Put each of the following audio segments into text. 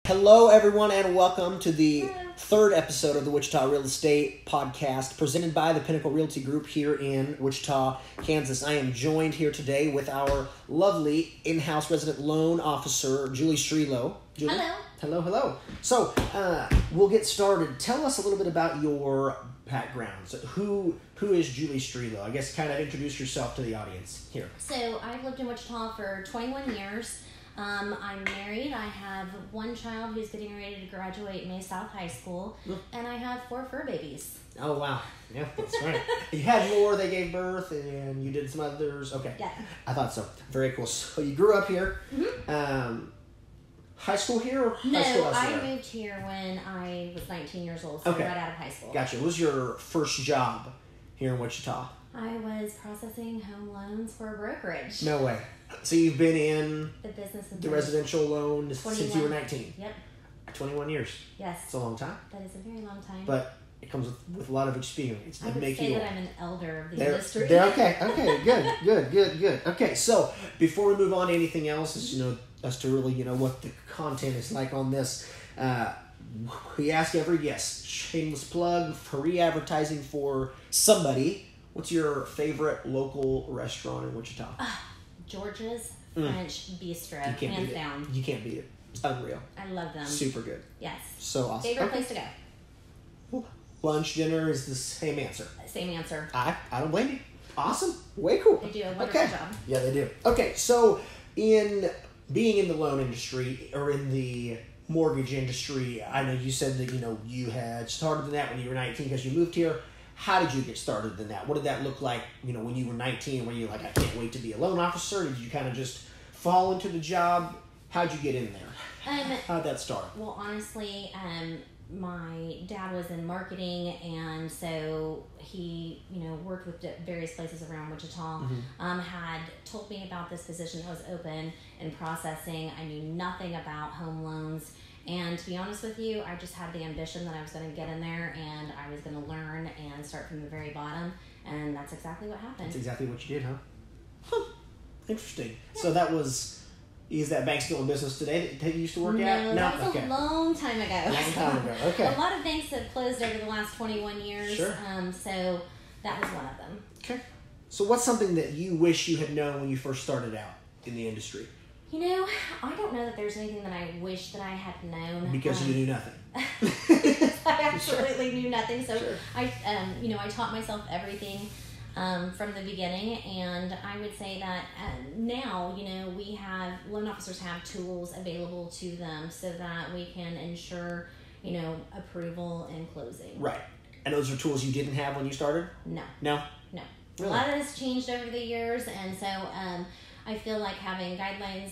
Hello, everyone, and welcome to the third episode of the Wichita Real Estate Podcast presented by the Pinnacle Realty Group here in Wichita, Kansas. I am joined here today with our lovely in-house resident loan officer, Julie Strelow. Julie? Hello. So, we'll get started. Tell us a little bit about your background. So who is Julie Strelow? I guess kind of introduce yourself to the audience here. So, I've lived in Wichita for 21 years. I'm married. I have one child who's getting ready to graduate May South High School, and I have 4 fur babies. Oh, wow. Yeah, that's right. You had more, they gave birth, and you did some others. Okay. Yeah. I thought so. Very cool. So you grew up here. Mm-hmm. High school here or no, high school elsewhere? I moved here when I was 19 years old, so okay. right out of high school. Gotcha. What was your first job here in Wichita? I was processing home loans for a brokerage. No way. So you've been in the business, the residential loan since you were 19? Yep. 21 years. Yes. It's a long time. That is a very long time. But it comes with a lot of experience. I would say that I'm an elder of the industry. Okay, good. Okay, so before we move on to anything else, as to really, what the content is like on this, we ask every guest, shameless plug, free advertising for somebody. What's your favorite local restaurant in Wichita? George's French Bistro, hands down. You can't beat it. It's unreal. I love them. Super good. Yes. So awesome. Favorite place to go? Lunch, dinner is the same answer. Same answer. I don't blame you. Awesome. Way cool. They do a wonderful job. Yeah, they do. Okay, so in being in the loan industry or in the mortgage industry, I know you said that, you had started in that when you were 19 because you moved here. How did you get started in that? What did that look like, when you were 19? Were you like, I can't wait to be a loan officer? Did you kind of just fall into the job? How'd you get in there? How'd that start? Well, honestly, my dad was in marketing, and so he, worked with various places around Wichita. Had told me about this position that was open in processing. I knew nothing about home loans. And to be honest with you, I just had the ambition that I was going to get in there and I was going to learn and start from the very bottom. And that's exactly what happened. That's exactly what you did, huh? Interesting. Yeah. So is that bank still in business today that you used to work at? No, that was a long time ago. Okay. A lot of banks have closed over the last 21 years. Sure. So that was one of them. Okay. So what's something that you wish you had known when you first started out in the industry? I don't know that there's anything that I wish that I had known. Because you knew nothing. I absolutely knew nothing. So sure. I taught myself everything from the beginning, and I would say that now, loan officers have tools available to them so that we can ensure, approval and closing. Right. And those are tools you didn't have when you started? No. No? No. Really? A lot of this changed over the years, and so I feel like having guidelines,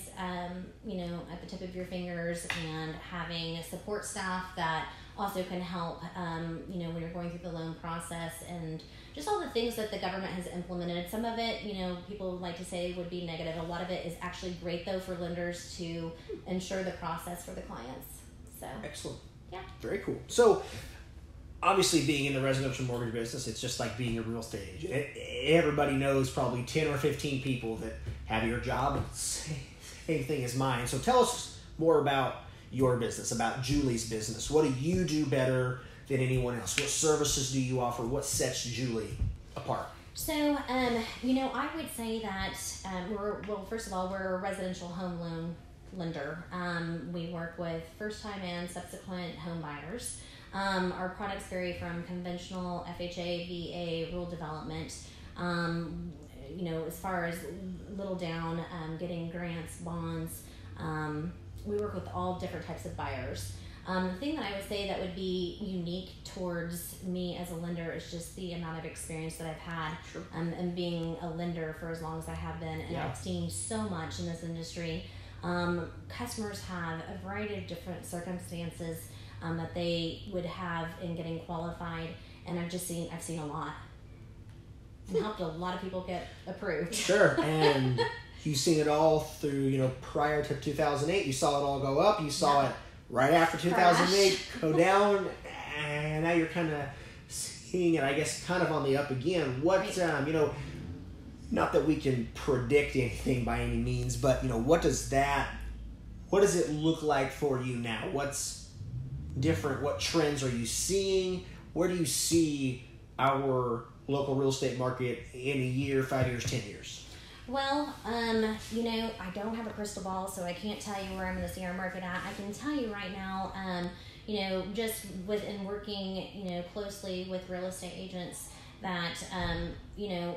at the tip of your fingers and having support staff that also can help, when you're going through the loan process and just all the things that the government has implemented. Some of it, people like to say would be negative. A lot of it is actually great, though, for lenders to ensure the process for the clients. So excellent. Yeah. Very cool. So obviously, being in the residential mortgage business, it's just like being a real estate agent. Everybody knows probably 10 or 15 people that have your job. Same thing as mine. So tell us more about your business, about Julie's business. What do you do better than anyone else? What services do you offer? What sets Julie apart? So, I would say that first of all, we're a residential home loan lender. We work with first-time and subsequent home buyers. Our products vary from conventional FHA, VA, rural development, as far as little down, getting grants, bonds. We work with all different types of buyers. The thing that I would say that would be unique towards me as a lender is just the amount of experience that I've had. Sure. And being a lender for as long as I have been. And I've seen so much in this industry. Customers have a variety of different circumstances that they would have in getting qualified, and I've seen a lot. And helped a lot of people get approved. Sure, and you've seen it all through, prior to 2008, you saw it all go up, you saw it right after 2008 go down, and now you're kind of seeing it, I guess, kind of on the up again. What, right. Not that we can predict anything by any means, but, what does that what does it look like for you now? What's different? What trends are you seeing? Where do you see our local real estate market in a year, 5 years, 10 years? Well, you know, I don't have a crystal ball, so I can't tell you where I'm going to see our market at. I can tell you right now, you know, just within working, you know, closely with real estate agents that, you know,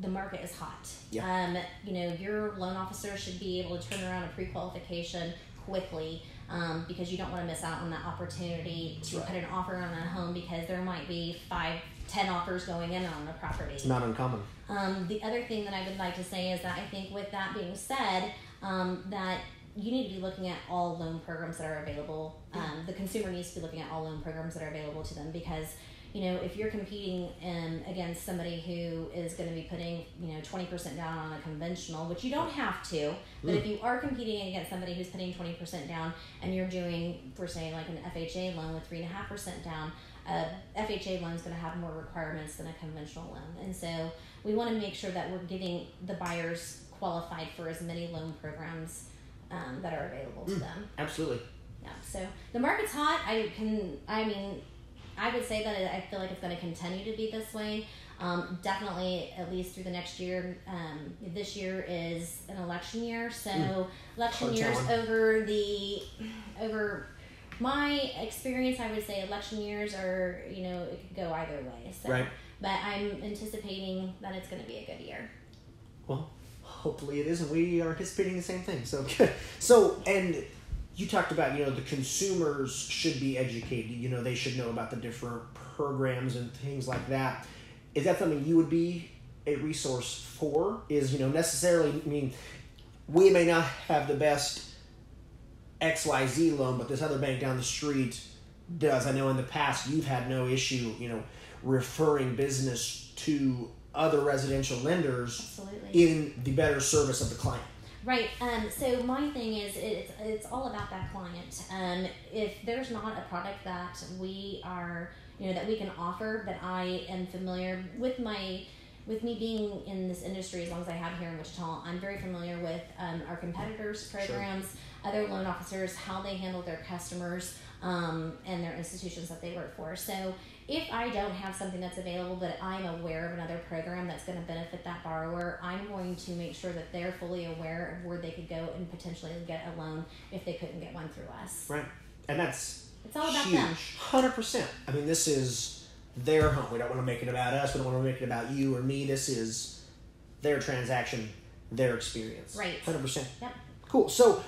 the market is hot. Yeah. You know, your loan officer should be able to turn around a pre-qualification quickly, because you don't want to miss out on that opportunity to put an offer on a home, because there might be 5-10 offers going in on a property. It's not uncommon. The other thing that I would like to say is that I think with that being said, that you need to be looking at all loan programs that are available. The consumer needs to be looking at all loan programs that are available to them, because you know, if you're competing against somebody who is going to be putting, you know, 20% down on a conventional, which you don't have to, but if you are competing against somebody who's putting 20% down and you're doing, for say, like an FHA loan with 3.5% down, FHA loan is going to have more requirements than a conventional loan. And so we want to make sure that we're getting the buyers qualified for as many loan programs that are available to them. Absolutely. Yeah. So the market's hot. I would say that I feel like it's going to continue to be this way. Definitely at least through the next year. This year is an election year, so election years over my experience, I would say election years are, you know, it could go either way. So, right. But I'm anticipating that it's going to be a good year. Well, hopefully it is, and we are anticipating the same thing. So good. So, and you talked about, you know, the consumers should be educated. You know, they should know about the different programs and things like that. Is that something you would be a resource for? Is, you know, necessarily, I mean, we may not have the best XYZ loan, but this other bank down the street does. I know in the past you've had no issue, you know, referring business to other residential lenders. Absolutely. In the better service of the client. Right. So my thing is, it's all about that client. If there's not a product that we are, you know, that we can offer, that I am familiar with with me being in this industry as long as I have here in Wichita, I'm very familiar with our competitors' programs, other loan officers, how they handle their customers, and their institutions that they work for. So if I don't have something that's available, but I'm aware of another program that's going to benefit that borrower, I'm going to make sure that they're fully aware of where they could go and potentially get a loan if they couldn't get one through us. Right. And it's all about huge. them. 100%. I mean, this is their home. We don't want to make it about us. We don't want to make it about you or me. This is their transaction, their experience. Right. 100%. Yep. Cool. So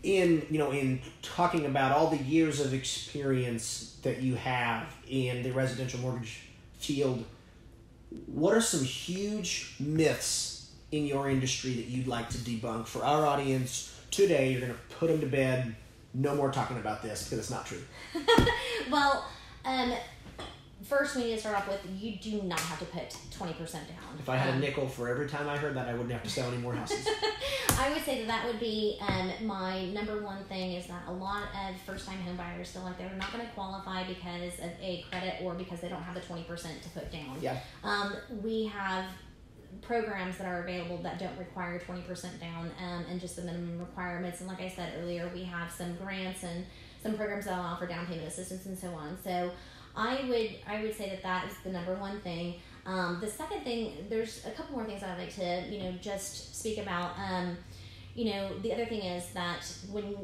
in talking about all the years of experience that you have in the residential mortgage field, what are some huge myths in your industry that you'd like to debunk for our audience today? You're going to put them to bed. No more talking about this because it's not true. Well, first we need to start off with, you do not have to put 20% down. If I had a nickel for every time I heard that, I wouldn't have to sell any more houses. I would say that would be my number one thing, is that a lot of first-time home buyers feel like they're not going to qualify because of a credit or because they don't have the 20% to put down. Yeah. We have programs that are available that don't require 20% down and just the minimum requirements. And like I said earlier, we have some grants and some programs that offer down payment assistance and so on. So I would say that is the number one thing. The second thing, there's a couple more things I'd like to, you know, just speak about. You know, the other thing is that when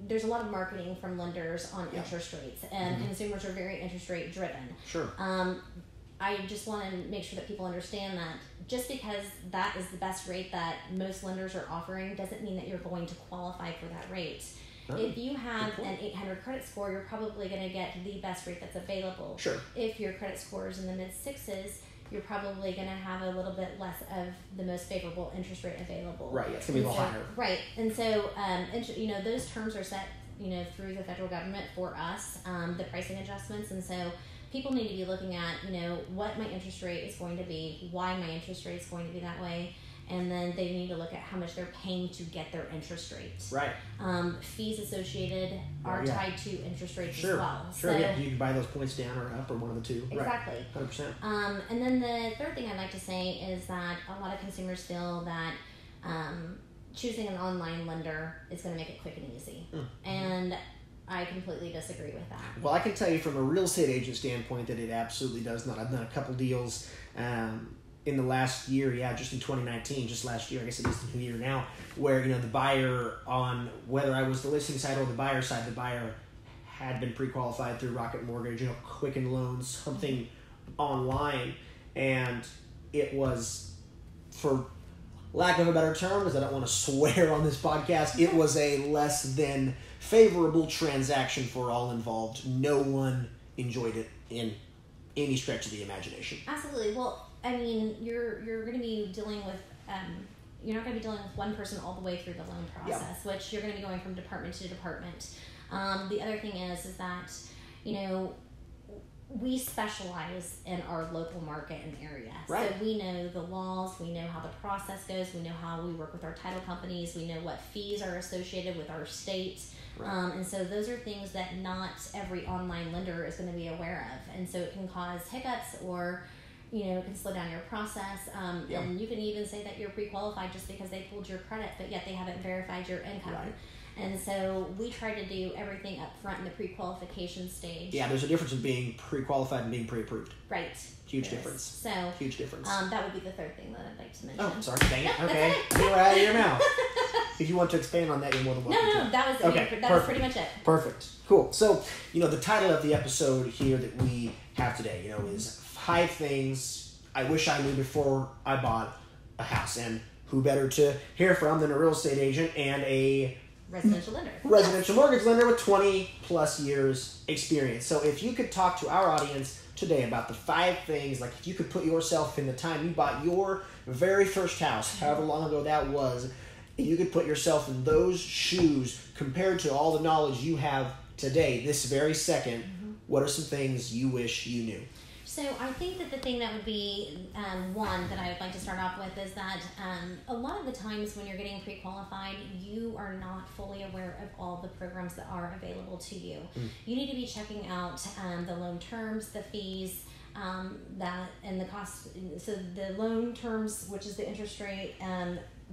there's a lot of marketing from lenders on interest rates, and consumers are very interest rate driven. Sure. I just want to make sure that people understand that just because that is the best rate that most lenders are offering doesn't mean that you're going to qualify for that rate. If you have an 800 credit score, you're probably going to get the best rate that's available. Sure. If your credit score is in the mid-6s, you're probably going to have a little bit less of the most favorable interest rate available. Right, it's going to be a little higher. Right, and so, you know, those terms are set, you know, through the federal government for us, the pricing adjustments, and so people need to be looking at, you know, what my interest rate is going to be, why my interest rate is going to be that way, and then they need to look at how much they're paying to get their interest rate. Right. Fees associated are tied to interest rates as well. Sure, so, yeah. You can buy those points down or up or one of the two. Exactly. Right. 100%. And then the third thing I'd like to say is that a lot of consumers feel that choosing an online lender is going to make it quick and easy. And I completely disagree with that. Well, I can tell you from a real estate agent standpoint that it absolutely does not. I've done a couple deals in the last year, just in 2019, just last year, I guess it is the new year now, where, the buyer, on whether I was the listing side or the buyer side, the buyer had been pre-qualified through Rocket Mortgage, Quicken Loans, something online, and it was, for lack of a better term, because I don't want to swear on this podcast, it was a less than favorable transaction for all involved. No one enjoyed it in any stretch of the imagination. Absolutely. Well, I mean, you're going to be dealing with, you're not going to be dealing with one person all the way through the loan process, which you're going to be going from department to department. The other thing is that, we specialize in our local market and area. Right. So we know the laws, we know how the process goes, we know how we work with our title companies, we know what fees are associated with our state. Right. And so those are things that not every online lender is going to be aware of. And so it can cause hiccups or, it can slow down your process. And you can even say that you're pre-qualified just because they pulled your credit, but yet they haven't verified your income. Right. And so we try to do everything up front in the pre-qualification stage. Yeah, there's a difference in being pre-qualified and being pre-approved. Right. Huge difference. So huge difference. That would be the third thing that I'd like to mention. Oh, sorry. Dang it. Okay. You were out of your mouth. If you want to expand on that, you're more than welcome to. No, that was okay. That was pretty much it. Perfect. Cool. So, the title of the episode here that we have today, is 5 things I wish I knew before I bought a house. And who better to hear from than a real estate agent and a residential lender. Residential mortgage lender with 20 plus years experience. So if you could talk to our audience today about the 5 things, like if you could put yourself in the time you bought your very first house, however long ago that was, you could put yourself in those shoes compared to all the knowledge you have today, this very second, what are some things you wish you knew? So I think that the thing that would be one that I would like to start off with is that a lot of the times when you're getting pre-qualified, you are not fully aware of all the programs that are available to you. You need to be checking out the loan terms, the fees, that and the cost. So the loan terms, which is the interest rate,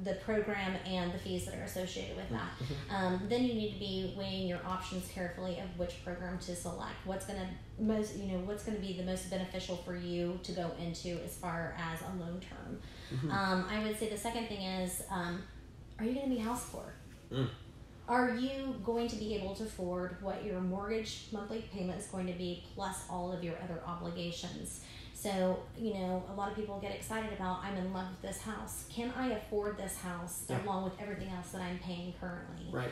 the program, and the fees that are associated with that. Then you need to be weighing your options carefully of which program to select. What's going to be the most beneficial for you to go into as far as a loan term. I would say the second thing is, are you going to be house poor? Are you going to be able to afford what your mortgage monthly payment is going to be plus all of your other obligations? So, a lot of people get excited about, I'm in love with this house. Can I afford this house along with everything else that I'm paying currently? Right.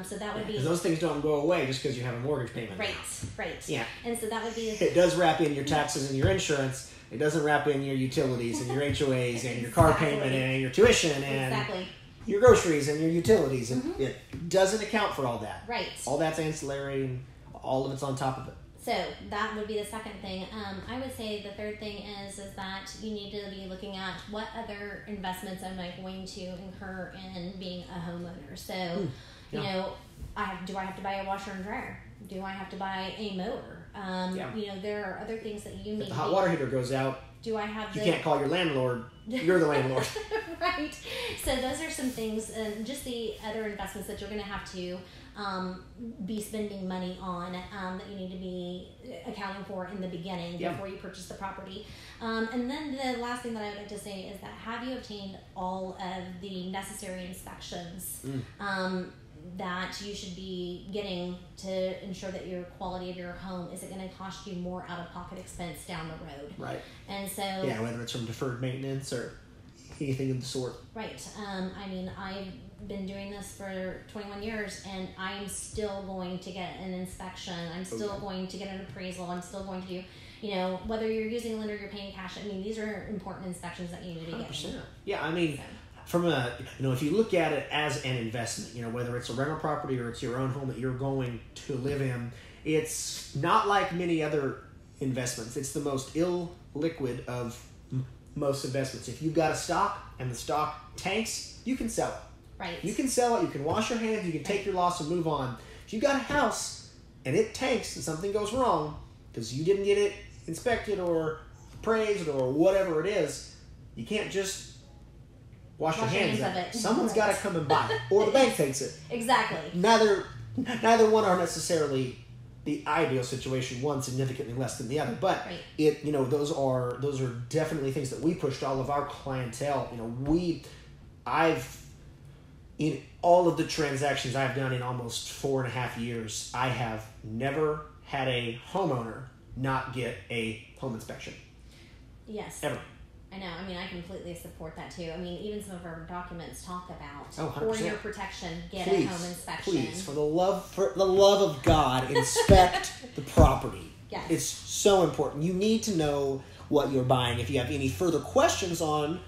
So that would be... Because those things don't go away just because you have a mortgage payment. Right. Yeah. And so that would be... It does wrap in your taxes and your insurance. It doesn't wrap in your utilities and your HOAs and your car payment and your tuition and your groceries and your utilities. And it doesn't account for all that. Right. All that's ancillary and all of it's on top of it. So that would be the second thing. I would say the third thing is that you need to be looking at what other investments am I going to incur in being a homeowner. So, do I have to buy a washer and dryer? Do I have to buy a mower? There are other things that you need. If the hot water heater goes out, do I have? You can't call your landlord. You're the landlord. Right. So those are some things, and just the other investments that you're going to have to be spending money on that you need to be accounting for in the beginning before you purchase the property. And then the last thing that I would like to say is that have you obtained all of the necessary inspections that you should be getting to ensure that your quality of your home isn't going to cost you more out-of-pocket expense down the road. Right. And so... Yeah, whether it's from deferred maintenance or anything of the sort. Right. I've been doing this for 21 years, and I'm still going to get an inspection. I'm still going to get an appraisal. I'm still going to do... whether you're using a lender or you're paying cash, these are important inspections that you need to be 100%. getting. Yeah, from a, if you look at it as an investment, whether it's a rental property or it's your own home that you're going to live in, it's not like many other investments. It's the most illiquid of most investments. If you've got a stock and the stock tanks, you can sell it. Right. You can sell it, you can wash your hands, you can take your loss and move on. If you've got a house and it tanks and something goes wrong because you didn't get it inspected or appraised or whatever it is, you can't just wash your hands of it. Someone's got to come and buy it, or the bank takes it. Exactly. Neither one are necessarily the ideal situation. One significantly less than the other, but those are definitely things that we push to all of our clientele. In all of the transactions I've done in almost 4.5 years, I have never had a homeowner not get a home inspection. Yes. Ever. I know. I mean, I completely support that too. I mean, even some of our documents talk about for your protection, get a home inspection. Please, for the love of God, inspect the property. Yes. It's so important. You need to know what you're buying. If you have any further questions on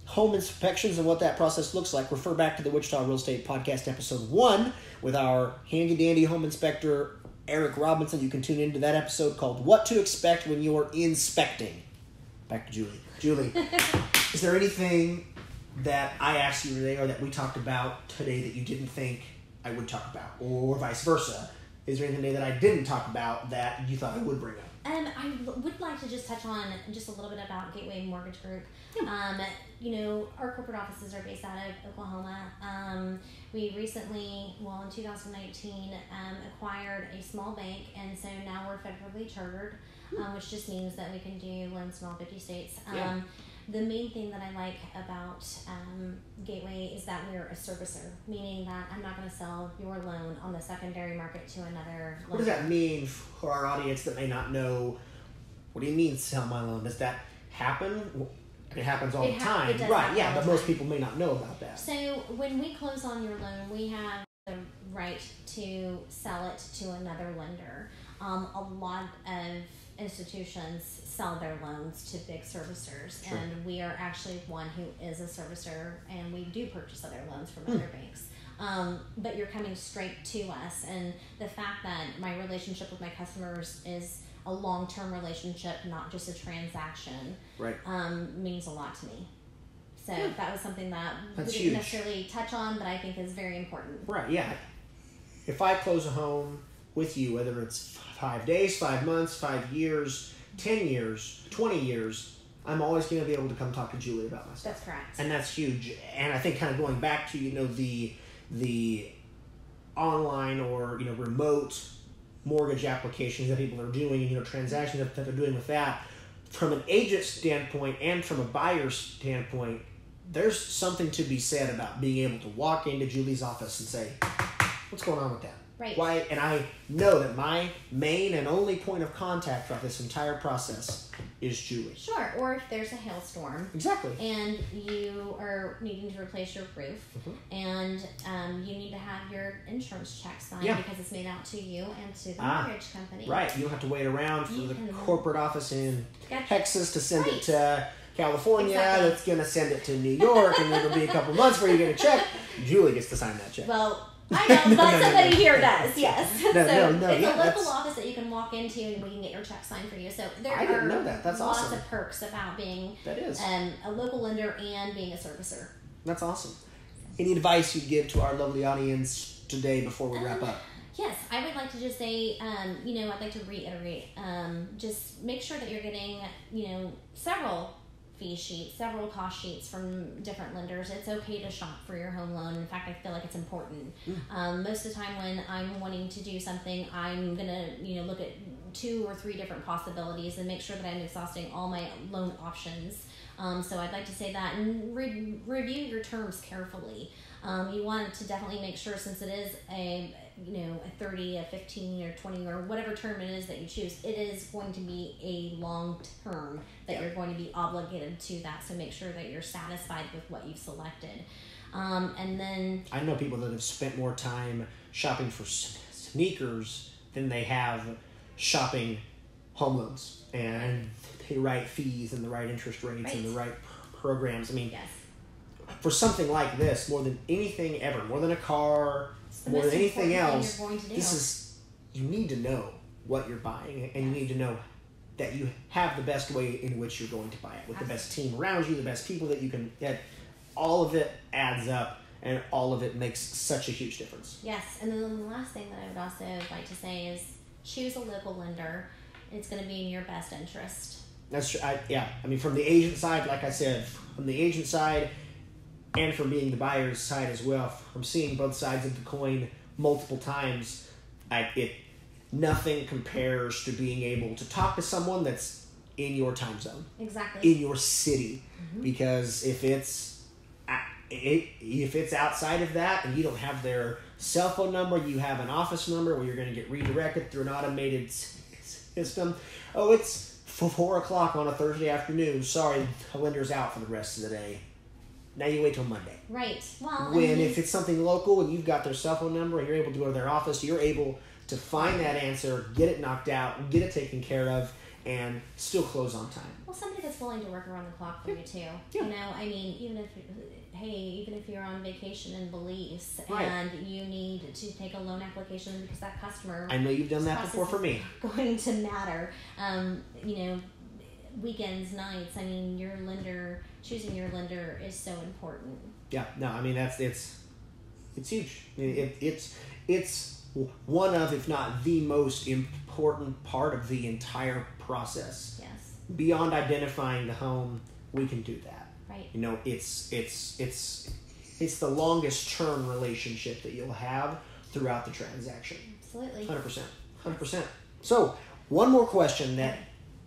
home inspections and what that process looks like, refer back to the Wichita Real Estate Podcast episode 1 with our handy-dandy home inspector, Eric Robinson. You can tune into that episode called What to Expect When You're Inspecting. Back to Julie. Julie, is there anything that I asked you today or that we talked about today that you didn't think I would talk about, or vice versa? Is there anything today that I didn't talk about that you thought I would bring up? I would like to just touch on just a little bit about Gateway Mortgage Group. Our corporate offices are based out of Oklahoma. We recently, in 2019, acquired a small bank, and so now we're federally chartered, which just means that we can do loans in all 50 states. The main thing that I like about Gateway is that we're a servicer, meaning that I'm not going to sell your loan on the secondary market to another lender. What does that mean for our audience that may not know? What do you mean sell my loan? Does that happen? It happens all the time. It does right, yeah, but time. Most people may not know about that. So when we close on your loan, we have the right to sell it to another lender. A lot of institutions sell their loans to big servicers, Sure. and we are actually one who is a servicer, and we do purchase other loans from other banks. But you're coming straight to us, and the fact that my relationship with my customers is a long-term relationship, not just a transaction, right, means a lot to me. So that was something that That's we huge. didn't necessarily touch on, but I think is very important. Right, yeah. If I close a home with you, whether it's 5 days, 5 months, 5 years, 10 years, 20 years, I'm always going to be able to come talk to Julie about my stuff. That's correct. And that's huge. And I think kind of going back to, the online or, remote mortgage applications that people are doing, and, transactions that they're doing with that, from an agent standpoint and from a buyer standpoint, there's something to be said about being able to walk into Julie's office and say, what's going on with that? Right. Why? And I know that my main and only point of contact throughout this entire process is Julie. Sure. Or if there's a hailstorm. Exactly. And you are needing to replace your roof, and you need to have your insurance check signed because it's made out to you and to the mortgage company. Right. You don't have to wait around for the corporate office in Texas to send it to California. Exactly. That's going to send it to New York, and it'll be a couple months before you get a check. Julie gets to sign that check. Well, I know, but somebody here does, yes. It's a local office that you can walk into and we can get your check signed for you. So there I didn't know that. That's lots awesome. of perks about being a local lender and being a servicer. That's awesome. Any advice you'd give to our lovely audience today before we wrap up? Yes, I would like to just say, I'd like to reiterate, just make sure that you're getting, several fee sheets, several cost sheets from different lenders. It's okay to shop for your home loan. In fact, I feel like it's important. Most of the time when I'm wanting to do something, I'm going to, look at 2 or 3 different possibilities and make sure that I'm exhausting all my loan options. So I'd like to say that, and review your terms carefully. You want to definitely make sure, since it is a 30, a 15, or 20, or whatever term it is that you choose, it is going to be a long term that you're going to be obligated to that. So make sure that you're satisfied with what you've selected. And then I know people that have spent more time shopping for sneakers than they have shopping home loans, and pay right fees and the right interest rates and the right programs. I mean, for something like this, more than anything ever, more than a car, more than anything else, you need to know what you're buying, and you need to know that you have the best way in which you're going to buy it, with the best team around you, the best people that you can get. All of it adds up, and all of it makes such a huge difference. Yes, and then the last thing that I would also like to say is choose a local lender. It's going to be in your best interest. That's true. From the agent side, like I said, from the agent side, and from being the buyer's side as well, from seeing both sides of the coin multiple times, nothing compares to being able to talk to someone that's in your time zone. Exactly. In your city. Mm-hmm. Because if it's outside of that and you don't have their cell phone number, you have an office number where you're going to get redirected through an automated system. Oh, it's 4 o'clock on a Thursday afternoon. Sorry, the lender's out for the rest of the day. Now you wait till Monday. Right. Well, if it's something local and you've got their cell phone number and you're able to go to their office, you're able to find that answer, get it knocked out, get it taken care of, and still close on time. Well, somebody that's willing to work around the clock for you too. Yeah. You know, I mean, even if you're on vacation in Belize and you need to take a loan application because that customer, I know you've done that before for me, going to matter. You know, weekends, nights. I mean, choosing your lender is so important. Yeah. No, I mean it's huge. It's one of, if not the most important part of the entire process. Yes. Beyond identifying the home, we can do that. Right. You know, it's the longest term relationship that you'll have throughout the transaction. Absolutely. 100%. So, one more question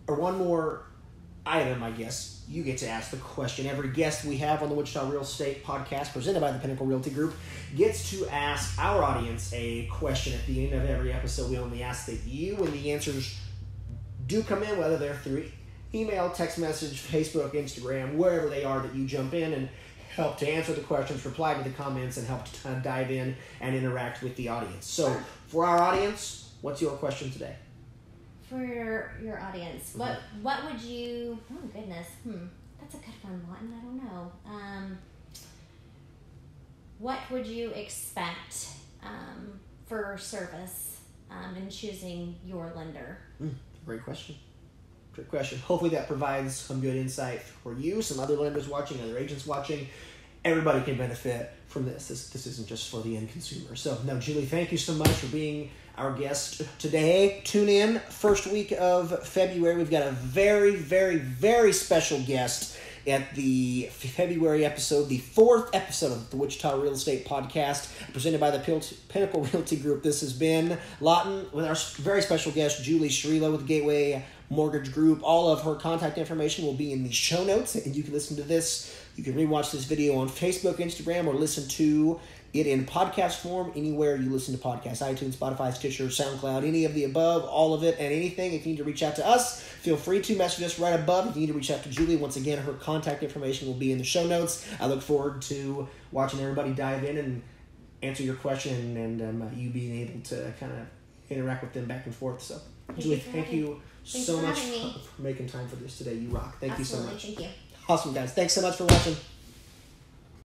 one more item, I guess. You get to ask the question. Every guest we have on the Wichita Real Estate Podcast, presented by the Pinnacle Realty Group, gets to ask our audience a question at the end of every episode. We only ask that you, when the answers do come in, whether they're through email, text message, Facebook, Instagram, wherever they are, that you jump in and help to answer the questions, reply to the comments, and help to dive in and interact with the audience. So, for our audience, what's your question today? For your audience, what would you? Oh goodness, that's a good one, Lawton. I don't know. What would you expect for service in choosing your lender? Great question. Hopefully that provides some good insight for you, some other lenders watching, other agents watching. Everybody can benefit from this. This isn't just for the end consumer. So, no, Julie, thank you so much for being our guest today. Tune in first week of February. We've got a very, very, very special guest at the February episode, the 4th episode of the Wichita Real Estate Podcast, presented by the Pinnacle Realty Group. This has been Lawton with our very special guest, Julie Strelow with Gateway Mortgage Group. All of her contact information will be in the show notes, and you can listen to this. You can rewatch this video on Facebook, Instagram, or listen to it in podcast form anywhere you listen to podcasts: iTunes, Spotify, Stitcher, SoundCloud, any of the above, all of it, and anything. If you need to reach out to us, feel free to message us right above. If you need to reach out to Julie, once again, her contact information will be in the show notes. I look forward to watching everybody dive in and answer your question, and you being able to kind of interact with them back and forth. So, Julie, thank you so much for making time for this today. You rock. Thank you so much. Thank you. Awesome, guys. Thanks so much for watching.